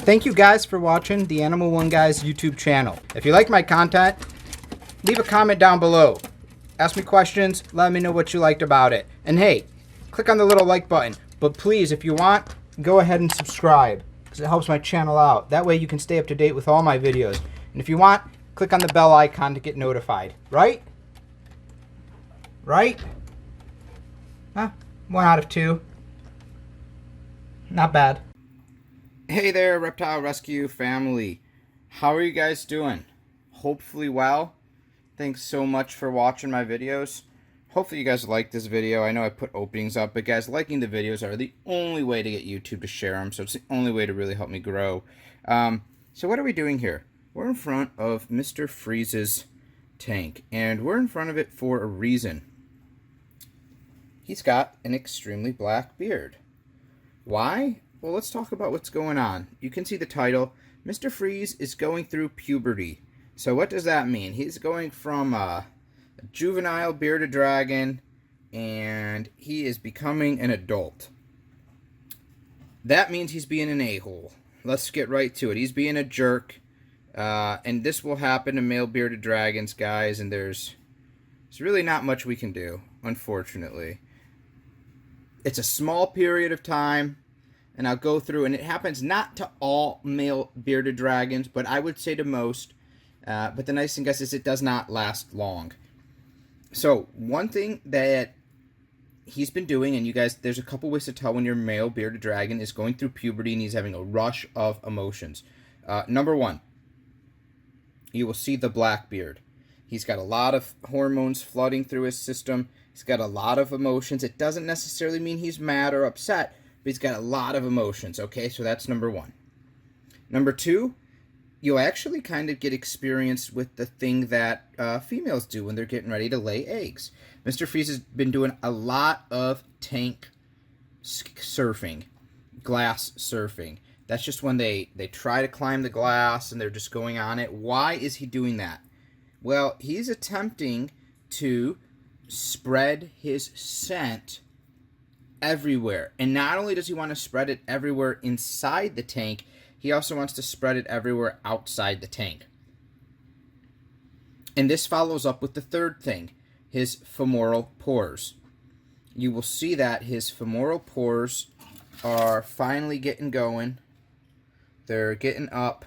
Thank you guys for watching the Animal One Guys YouTube channel. If you like my content, leave a comment down below. Ask me questions, let me know what you liked about it. And hey, click on the little like button. But please, if you want, go ahead and subscribe, because it helps my channel out. That way you can stay up to date with all my videos. And if you want, click on the bell icon to get notified. Right? Right? Huh? 1 out of 2. Not bad. Hey there, Reptile Rescue family. How are you guys doing? Hopefully well. Thanks so much for watching my videos. Hopefully you guys like this video. I know I put openings up, but guys, liking the videos are the only way to get YouTube to share them, so it's the only way to really help me grow. So what are we doing here? We're in front of Mr. Freeze's tank, and we're in front of it for a reason. He's got an extremely black beard. Why? Well, let's talk about what's going on. You can see the title. Mr. Freeze is going through puberty. So what does that mean? He's going from a juvenile bearded dragon, and he is becoming an adult. That means he's being an a-hole. Let's get right to it. He's being a jerk, and this will happen to male bearded dragons, guys, and there's really not much we can do, unfortunately. It's a small period of time, and I'll go through, and it happens not to all male bearded dragons, but I would say to most. But the nice thing, guys, is it does not last long. So one thing that he's been doing, and you guys, there's a couple ways to tell when your male bearded dragon is going through puberty and he's having a rush of emotions. Number one, you will see the black beard. He's got a lot of hormones flooding through his system. He's got a lot of emotions. It doesn't necessarily mean he's mad or upset, but he's got a lot of emotions, okay? So that's number one. Number two, you'll actually kind of get experienced with the thing that females do when they're getting ready to lay eggs. Mr. Freeze has been doing a lot of tank surfing, glass surfing. That's just when they try to climb the glass and they're just going on it. Why is he doing that? Well, he's attempting to spread his scent everywhere. And not only does he want to spread it everywhere inside the tank, he also wants to spread it everywhere outside the tank. And this follows up with the third thing, his femoral pores. You will see that his femoral pores are finally getting going. They're getting up.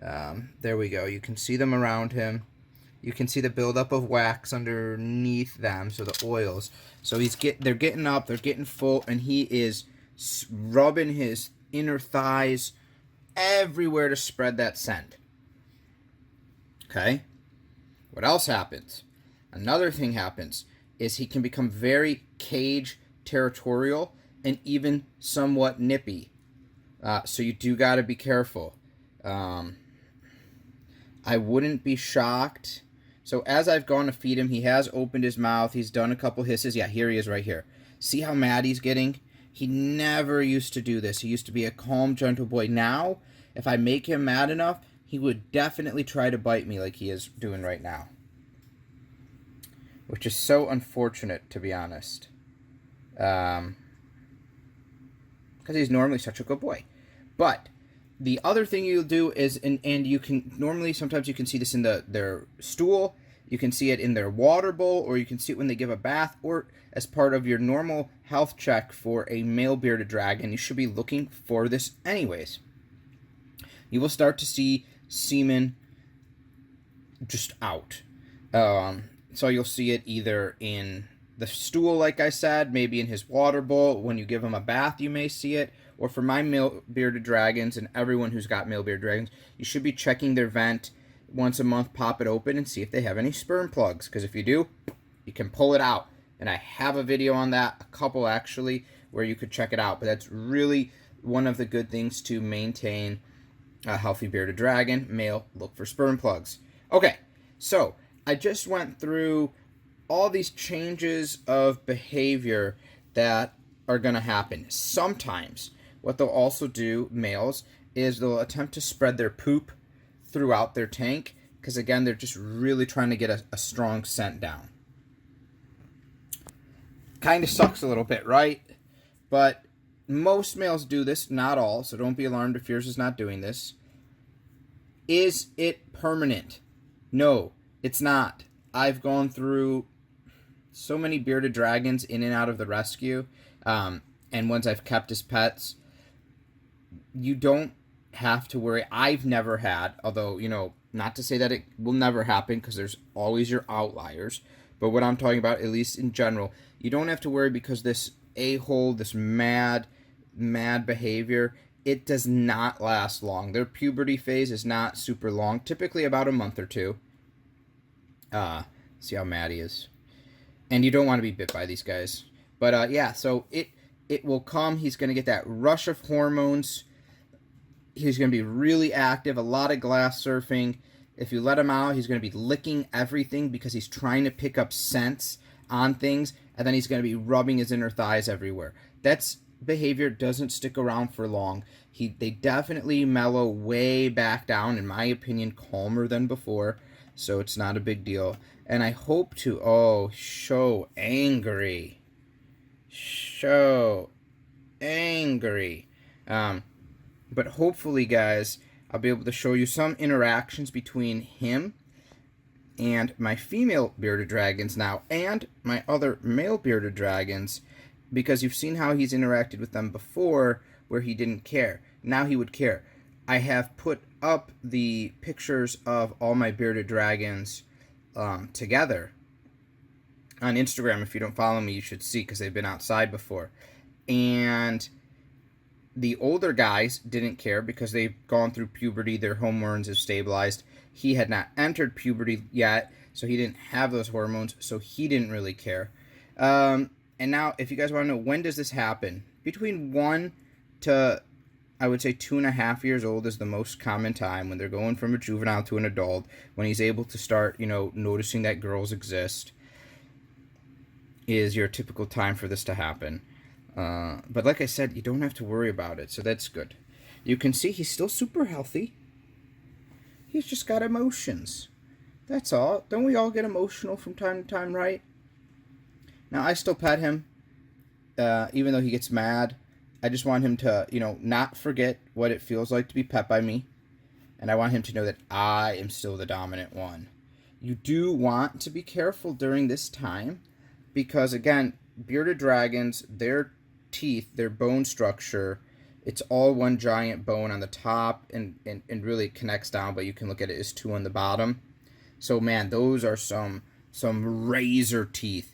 There we go. You can see them around him. You can see the buildup of wax underneath them, so the oils. So they're getting up, they're getting full, and he is rubbing his inner thighs everywhere to spread that scent. Okay? What else happens? Another thing happens is he can become very cage territorial and even somewhat nippy. So you do got to be careful. I wouldn't be shocked. So as I've gone to feed him, he has opened his mouth. He's done a couple hisses. Yeah, here he is right here. See how mad he's getting? He never used to do this. He used to be a calm, gentle boy. Now, if I make him mad enough, he would definitely try to bite me like he is doing right now. Which is so unfortunate, to be honest. Because he's normally such a good boy. But the other thing you'll do is, and you can, normally sometimes you can see this in their stool, you can see it in their water bowl, or you can see it when they give a bath, or as part of your normal health check for a male bearded dragon. You should be looking for this anyways. You will start to see semen just out. So you'll see it either in the stool, like I said, maybe in his water bowl. When you give him a bath, you may see it. Or for my male bearded dragons and everyone who's got male bearded dragons, you should be checking their vent once a month, pop it open, and see if they have any sperm plugs. Because if you do, you can pull it out. And I have a video on that, a couple actually, where you could check it out. But that's really one of the good things to maintain a healthy bearded dragon. Male, look for sperm plugs. Okay, so I just went through all these changes of behavior that are going to happen. Sometimes what they'll also do, males, is they'll attempt to spread their poop throughout their tank, because again, they're just really trying to get a strong scent down. Kind of sucks a little bit, right? But most males do this, not all, so don't be alarmed if yours is not doing this. Is it permanent? No, it's not. I've gone through so many bearded dragons in and out of the rescue, and ones I've kept as pets. You don't have to worry. I've never had, although, not to say that it will never happen, because there's always your outliers. But what I'm talking about, at least in general, you don't have to worry, because this a-hole, this mad behavior, it does not last long. Their puberty phase is not super long, typically about a month or two. See how mad he is. And you don't want to be bit by these guys. But yeah, so it will come. He's going to get that rush of hormones. He's going to be really active, a lot of glass surfing. If you let him out, he's going to be licking everything because he's trying to pick up scents on things, and then he's going to be rubbing his inner thighs everywhere. That's behavior doesn't stick around for long. They definitely mellow way back down, in my opinion, calmer than before, so it's not a big deal. And I hope to, show angry. Show angry. But hopefully, guys, I'll be able to show you some interactions between him and my female bearded dragons now, and my other male bearded dragons, because you've seen how he's interacted with them before, where he didn't care. Now he would care. I have put up the pictures of all my bearded dragons together on Instagram. If you don't follow me, you should see, because they've been outside before. And the older guys didn't care because they've gone through puberty. Their hormones have stabilized. He had not entered puberty yet, so he didn't have those hormones, so he didn't really care. And now, if you guys want to know, when does this happen? Between 1 to, I would say, 2.5 years old is the most common time when they're going from a juvenile to an adult, when he's able to start, noticing that girls exist, is your typical time for this to happen. But like I said, you don't have to worry about it, so that's good. You can see he's still super healthy. He's just got emotions. That's all. Don't we all get emotional from time to time, right? Now, I still pet him, even though he gets mad. I just want him to, not forget what it feels like to be pet by me. And I want him to know that I am still the dominant one. You do want to be careful during this time, because, again, bearded dragons, their teeth, their bone structure, it's all one giant bone on the top, and really connects down, but you can look at it as two on the bottom. So, man, those are some razor teeth.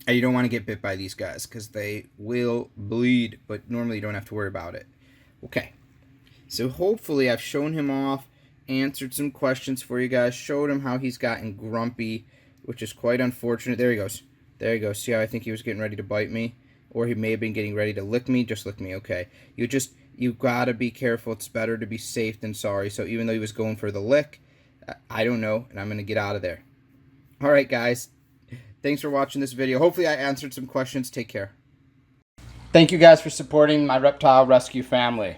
And you don't want to get bit by these guys, because they will bleed, but normally you don't have to worry about it. Okay, so hopefully I've shown him off, answered some questions for you guys, showed him how he's gotten grumpy, which is quite unfortunate. There he goes. There you go. See how I think he was getting ready to bite me? Or he may have been getting ready to lick me. Just lick me, okay. You gotta be careful. It's better to be safe than sorry. So even though he was going for the lick, I don't know, and I'm gonna get out of there. Alright, guys. Thanks for watching this video. Hopefully I answered some questions. Take care. Thank you guys for supporting my reptile rescue family.